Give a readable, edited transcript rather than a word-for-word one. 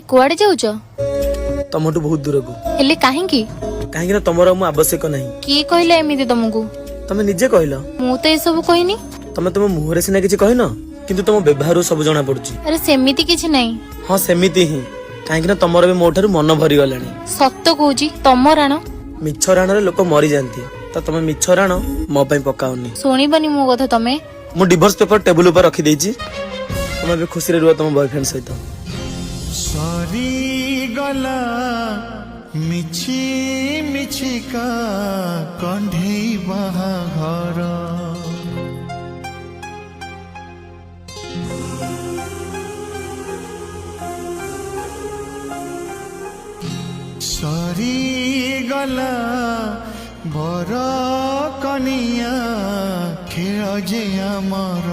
कुआडे जाउछ तुमठू बहुत दूर को हेले काहेकी कहीं तुमर मु आवश्यक नहीं किए कहले एमिति तुमको तमे निजे कहल मु तो ये सब कहनी तमे तुम मुहरे सिना किछि कहन किंतु तुम व्यवहार सब जना पड़ुची अरे सेमिति किछि नहीं हाँ सेमिति ही कहीं तुमर भी मोठारू मन भरी गलानी सत्य कहूची तम राण मिछ राण रे लोक मरी जाती तो तुम मिछ राण मो पई पकाउनी शुणिबनी मो कथा तमे मु डिवोर्स पेपर टेबल ऊपर रखी देछि तुम भी खुशी रे रुह तुम बॉयफ्रेंड सहित सरी गला मिछि मिछि का कंढेई बाहाघर सरी गला बर कनिया खेल जे आमर